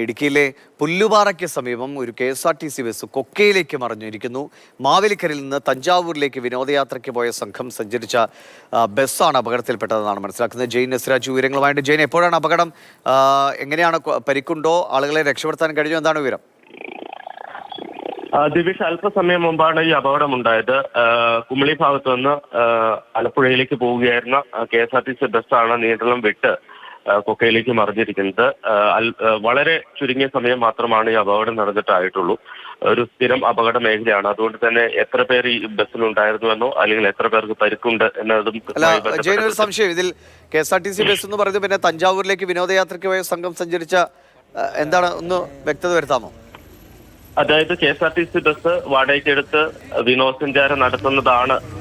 ഇടുക്കിയിലെ പുല്ലുപാറയ്ക്ക് സമീപം ഒരു KSRTC ബസ് കൊക്കയിലേക്ക് മറിഞ്ഞിരിക്കുന്നു. മാവേലിക്കരയിൽ നിന്ന് തഞ്ചാവൂരിലേക്ക് വിനോദയാത്രയ്ക്ക് പോയ സംഘം സഞ്ചരിച്ച ബസ്സാണ് അപകടത്തിൽപ്പെട്ടതെന്നാണ് മനസ്സിലാക്കുന്നത്. ജെയിൻ നസ്രാജ് വിവരങ്ങളുമായിട്ട്. ജെയിൻ, എപ്പോഴാണ് അപകടം? എങ്ങനെയാണ്? പരിക്കുണ്ടോ? ആളുകളെ രക്ഷപ്പെടുത്താൻ കഴിഞ്ഞു? എന്താണ് വിവരം? ദിവിഷ്, അല്പസമയം മുമ്പാണ് ഈ അപകടമുണ്ടായത്. കുമളി ഭാഗത്തു നിന്ന് ആലപ്പുഴയിലേക്ക് പോവുകയായിരുന്ന KSRTC ബസ്സാണ് നിയന്ത്രണം വിട്ട് കൊക്കയിലേക്ക് മറിഞ്ഞിരിക്കുന്നത്. വളരെ ചുരുങ്ങിയ സമയം മാത്രമാണ് ഈ അപകടം നടന്നിട്ടായിട്ടുള്ളൂ. ഒരു സ്ഥിരം അപകട മേഖലയാണ്. അതുകൊണ്ട് തന്നെ എത്ര പേർ ഈ ബസ്സിലുണ്ടായിരുന്നുവെന്നോ അല്ലെങ്കിൽ എത്ര പേർക്ക് പരിക്കുണ്ട് എന്നതും സംശയം. ഇതിൽ KSRTC ബസ് എന്ന് പറയുന്നത് പിന്നെ തഞ്ചാവൂരിലേക്ക് വിനോദയാത്രയ്ക്ക് പോയ സംഘം സഞ്ചരിച്ച എന്താണ്, ഒന്ന് വ്യക്തത വരുത്താമോ? അതായത് KSRTC ബസ് വാടകയ്ക്കെടുത്ത് വിനോദസഞ്ചാരം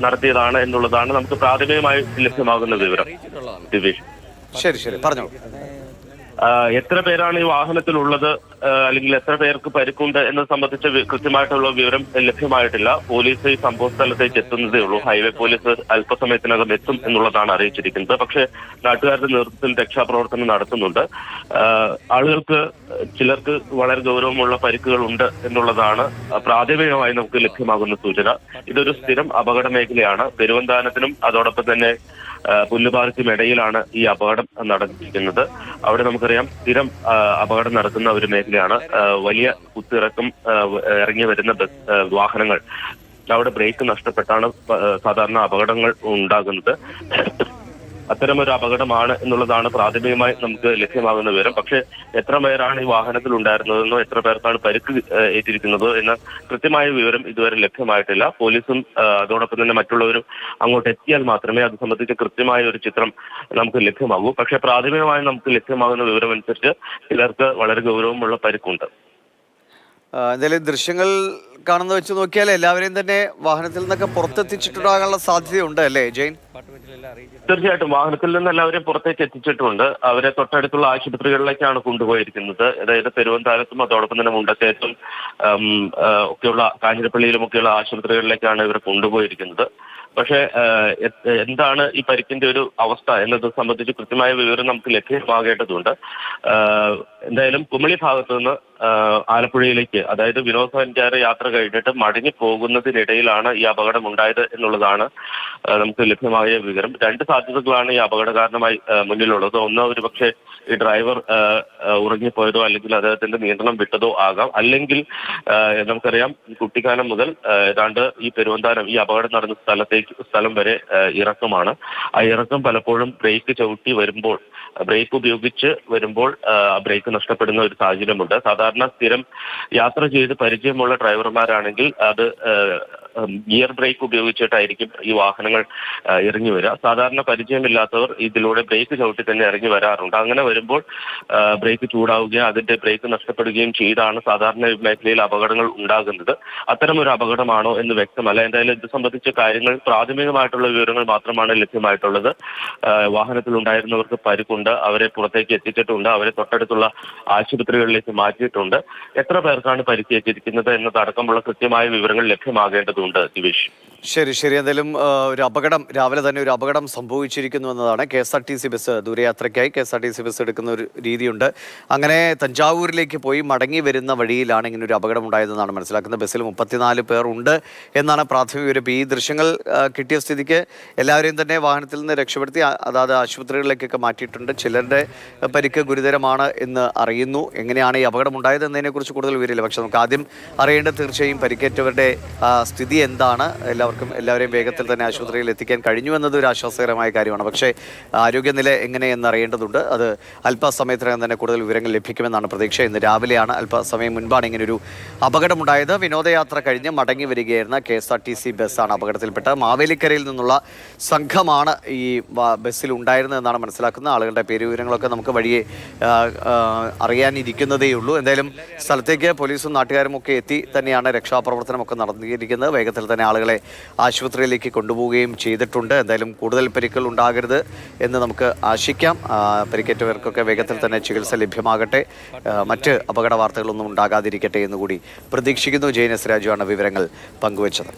നടത്തിയതാണ് എന്നുള്ളതാണ് നമുക്ക് പ്രാഥമികമായി ലഭ്യമാകുന്ന വിവരം. ദിവേഷ്, ശരി പറഞ്ഞോളൂ. എത്ര പേരാണ് ഈ വാഹനത്തിലുള്ളത് അല്ലെങ്കിൽ എത്ര പേർക്ക് പരിക്കുണ്ട് എന്നത് സംബന്ധിച്ച കൃത്യമായിട്ടുള്ള വിവരം ലഭ്യമായിട്ടില്ല. പോലീസ് ഈ സംഭവ സ്ഥലത്തേക്ക് എത്തുന്നതേ ഉള്ളൂ. ഹൈവേ പോലീസ് അല്പസമയത്തിനകം എത്തും എന്നുള്ളതാണ് അറിയിച്ചിരിക്കുന്നത്. പക്ഷേ നാട്ടുകാരുടെ നേതൃത്വത്തിൽ രക്ഷാപ്രവർത്തനം നടത്തുന്നുണ്ട്. ആളുകൾക്ക് ചിലർക്ക് വളരെ ഗൗരവമുള്ള പരിക്കുകൾ ഉണ്ട് എന്നുള്ളതാണ് പ്രാഥമികമായി നമുക്ക് ലഭ്യമാകുന്ന സൂചന. ഇതൊരു സ്ഥിരം അപകട മേഖലയാണ്. പെരുവന്താനത്തിനും അതോടൊപ്പം തന്നെ പുല്ലുപാറയ്ക്കും ഇടയിലാണ് ഈ അപകടം നടന്നിരിക്കുന്നത്. അവിടെ നമുക്കറിയാം സ്ഥിരം അപകടം നടക്കുന്ന ഒരു മേഖലയാണ്. വലിയ കുത്തിറക്കം ഇറങ്ങി വരുന്ന വാഹനങ്ങൾ അവിടെ ബ്രേക്ക് നഷ്ടപ്പെട്ടാണ് സാധാരണ അപകടങ്ങൾ ഉണ്ടാകുന്നത്. അത്തരമൊരു അപകടമാണ് എന്നുള്ളതാണ് പ്രാഥമികമായി നമുക്ക് ലഭ്യമാകുന്ന വിവരം. പക്ഷേ എത്ര പേരാണ് ഈ വാഹനത്തിൽ ഉണ്ടായിരുന്നതെന്നോ എത്ര പേർക്കാണ് പരിക്ക് ഏറ്റിരിക്കുന്നതോ എന്ന കൃത്യമായ വിവരം ഇതുവരെ ലഭ്യമായിട്ടില്ല. പോലീസും അതോടൊപ്പം തന്നെ മറ്റുള്ളവരും അങ്ങോട്ട് എത്തിയാൽ മാത്രമേ അത് സംബന്ധിച്ച് കൃത്യമായ ഒരു ചിത്രം നമുക്ക് ലഭ്യമാകൂ. പക്ഷേ പ്രാഥമികമായി നമുക്ക് ലഭ്യമാകുന്ന വിവരം അനുസരിച്ച് ചിലർക്ക് വളരെ ഗൗരവമുള്ള പരിക്കുണ്ട്. എന്തായാലും ദൃശ്യങ്ങൾ കാണുന്ന വെച്ച് നോക്കിയാൽ എല്ലാവരെയും തന്നെ വാഹനത്തിൽ നിന്നൊക്കെ പുറത്തെത്തിച്ചിട്ടുണ്ടാകാനുള്ള സാധ്യതയുണ്ട് അല്ലേ ജെയിൻ? തീർച്ചയായിട്ടും വാഹനത്തിൽ നിന്ന് എല്ലാവരെയും പുറത്തേക്ക് എത്തിച്ചിട്ടുണ്ട്. അവരെ തൊട്ടടുത്തുള്ള ആശുപത്രികളിലേക്കാണ് കൊണ്ടുപോയിരിക്കുന്നത്. അതായത് പെരുവന്താനത്തും അതോടൊപ്പം തന്നെ മുണ്ടക്കയത്തും ഒക്കെയുള്ള കാഞ്ഞിരപ്പള്ളിയിലും ഒക്കെയുള്ള ആശുപത്രികളിലേക്കാണ് ഇവരെ കൊണ്ടുപോയിരിക്കുന്നത്. പക്ഷേ എന്താണ് ഈ പരിക്കിന്റെ ഒരു അവസ്ഥ എന്നത് സംബന്ധിച്ച് കൃത്യമായ വിവരം നമുക്ക് ലഭ്യമാകേണ്ടതുണ്ട്. എന്തായാലും കുമളി ഭാഗത്തു നിന്ന് ആലപ്പുഴയിലേക്ക്, അതായത് വിനോദസഞ്ചാര യാത്ര കഴിഞ്ഞിട്ട് മടങ്ങി പോകുന്നതിനിടയിലാണ് ഈ അപകടം ഉണ്ടായത് എന്നുള്ളതാണ് നമുക്ക് ലഭ്യമായ വിവരം. രണ്ട് സാധ്യതകളാണ് ഈ അപകട കാരണമായി മുന്നിലുള്ളത്. ഒന്ന്, ഒരു പക്ഷേ ഈ ഡ്രൈവർ ഉറങ്ങിപ്പോയതോ അല്ലെങ്കിൽ അദ്ദേഹത്തിന്റെ നിയന്ത്രണം വിട്ടതോ ആകാം. അല്ലെങ്കിൽ നമുക്കറിയാം കുട്ടിക്കാനം മുതൽ ഏതാണ്ട് ഈ പെരുവന്താനം ഈ അപകടം നടന്ന സ്ഥലം വരെ ഇറക്കമാണ്. ആ ഇറക്കം പലപ്പോഴും ബ്രേക്ക് ചവിട്ടി വരുമ്പോൾ, ബ്രേക്ക് ഉപയോഗിച്ച് വരുമ്പോൾ ബ്രേക്ക് നഷ്ടപ്പെടുന്ന ഒരു സാഹചര്യമുണ്ട്. സാധാരണ സ്ഥിരം യാത്ര ചെയ്ത് പരിചയമുള്ള ഡ്രൈവർമാരാണെങ്കിൽ അത് ഗിയർ ബ്രേക്ക് ഉപയോഗിച്ചിട്ടായിരിക്കും ഈ വാഹനങ്ങൾ ഇറങ്ങി വരിക. സാധാരണ പരിചയമില്ലാത്തവർ ഇതിലൂടെ ബ്രേക്ക് ചവിട്ടി തന്നെ ഇറങ്ങി വരാറുണ്ട്. അങ്ങനെ വരുമ്പോൾ ബ്രേക്ക് ചൂടാവുകയും അതിന്റെ ബ്രേക്ക് നഷ്ടപ്പെടുകയും ചെയ്താണ് സാധാരണ മേഖലയിൽ അപകടങ്ങൾ ഉണ്ടാകുന്നത്. അത്തരമൊരു അപകടമാണോ എന്ന് വ്യക്തമല്ല. എന്തായാലും ഇത് സംബന്ധിച്ച കാര്യങ്ങൾ പ്രാഥമികമായിട്ടുള്ള വിവരങ്ങൾ മാത്രമാണ് ലഭ്യമായിട്ടുള്ളത്. വാഹനത്തിൽ ഉണ്ടായിരുന്നവർക്ക് പരിക്കുണ്ട്, അവരെ പുറത്തേക്ക് എത്തിച്ചിട്ടുണ്ട്, അവരെ തൊട്ടടുത്തുള്ള ആശുപത്രികളിലേക്ക് മാറ്റിയിട്ടുണ്ട്. എത്ര പേർക്കാണ് പരിക്കേറ്റിരിക്കുന്നത് എന്നതടക്കമുള്ള കൃത്യമായ വിവരങ്ങൾ ലഭ്യമാകേണ്ടതുണ്ട്. ശരി. എന്തായാലും ഒരു അപകടം, രാവിലെ തന്നെ ഒരു അപകടം സംഭവിച്ചിരിക്കുന്നു എന്നതാണ്. KSRTC ബസ് ദൂരയാത്രയ്ക്കായി KSRTC ബസ് എടുക്കുന്ന ഒരു രീതിയുണ്ട്. അങ്ങനെ തഞ്ചാവൂരിലേക്ക് പോയി മടങ്ങി വരുന്ന വഴിയിലാണ് ഇങ്ങനെ ഒരു അപകടം ഉണ്ടായതെന്നാണ് മനസ്സിലാക്കുന്നത്. ബസ്സിൽ 34 പേർ ഉണ്ട് എന്നാണ് പ്രാഥമിക വിവരം. ഈ ദൃശ്യങ്ങൾ കിട്ടിയ സ്ഥിതിക്ക് എല്ലാവരെയും തന്നെ വാഹനത്തിൽ നിന്ന് രക്ഷപ്പെടുത്തി അതാത് ആശുപത്രികളിലേക്കൊക്കെ മാറ്റിയിട്ടുണ്ട്. ചിലരുടെ പരിക്ക് ഗുരുതരമാണ് എന്ന് അറിയുന്നു. എങ്ങനെയാണ് ഈ അപകടം ഉണ്ടായത് എന്നതിനെക്കുറിച്ച് കൂടുതൽ വിവരമില്ല. പക്ഷെ നമുക്ക് ആദ്യം അറിയേണ്ടത് തീർച്ചയായും പരിക്കേറ്റവരുടെ സ്ഥിതി എന്താണ്. എല്ലാവരെയും വേഗത്തിൽ തന്നെ ആശുപത്രിയിൽ എത്തിക്കാൻ കഴിഞ്ഞു എന്നത് ഒരു ആശ്വാസകരമായ കാര്യമാണ്. പക്ഷേ ആരോഗ്യനില എങ്ങനെയെന്ന് അറിയേണ്ടതുണ്ട്. അത് അല്പസമയത്തിനകം തന്നെ കൂടുതൽ വിവരങ്ങൾ ലഭിക്കുമെന്നാണ് പ്രതീക്ഷ. ഇന്ന് രാവിലെയാണ്, അല്പസമയം മുൻപാണ് ഇങ്ങനൊരു അപകടമുണ്ടായത്. വിനോദയാത്ര കഴിഞ്ഞ് മടങ്ങി വരികയായിരുന്ന KSRTC ബസ്സാണ് അപകടത്തിൽപ്പെട്ടത്. മാവേലിക്കരയിൽ നിന്നുള്ള സംഘമാണ് ഈ ബസ്സിൽ ഉണ്ടായിരുന്നതെന്നാണ് മനസ്സിലാക്കുന്നത്. ആളുകളുടെ പേരുവിവരങ്ങളൊക്കെ നമുക്ക് വഴിയെ അറിയാനിരിക്കുന്നതേ ഉള്ളൂ. എന്തായാലും സ്ഥലത്തേക്ക് പോലീസും നാട്ടുകാരും ഒക്കെ എത്തി തന്നെയാണ് രക്ഷാപ്രവർത്തനമൊക്കെ നടന്നിരിക്കുന്നത്. വേഗത്തിൽ തന്നെ ആളുകളെ ആശുപത്രിയിലേക്ക് കൊണ്ടുപോവുകയും ചെയ്തിട്ടുണ്ട്. എന്തായാലും കൂടുതൽ പരിക്കുകൾ ഉണ്ടാകരുത് എന്ന് നമുക്ക് ആശിക്കാം. പരിക്കേറ്റവർക്കൊക്കെ വേഗത്തിൽ തന്നെ ചികിത്സ ലഭ്യമാകട്ടെ, മറ്റ് അപകട വാർത്തകളൊന്നും ഉണ്ടാകാതിരിക്കട്ടെ എന്നുകൂടി പ്രതീക്ഷിക്കുന്നു. ജെയിൻ നസ്രാജുവാണ് വിവരങ്ങൾ പങ്കുവച്ചത്.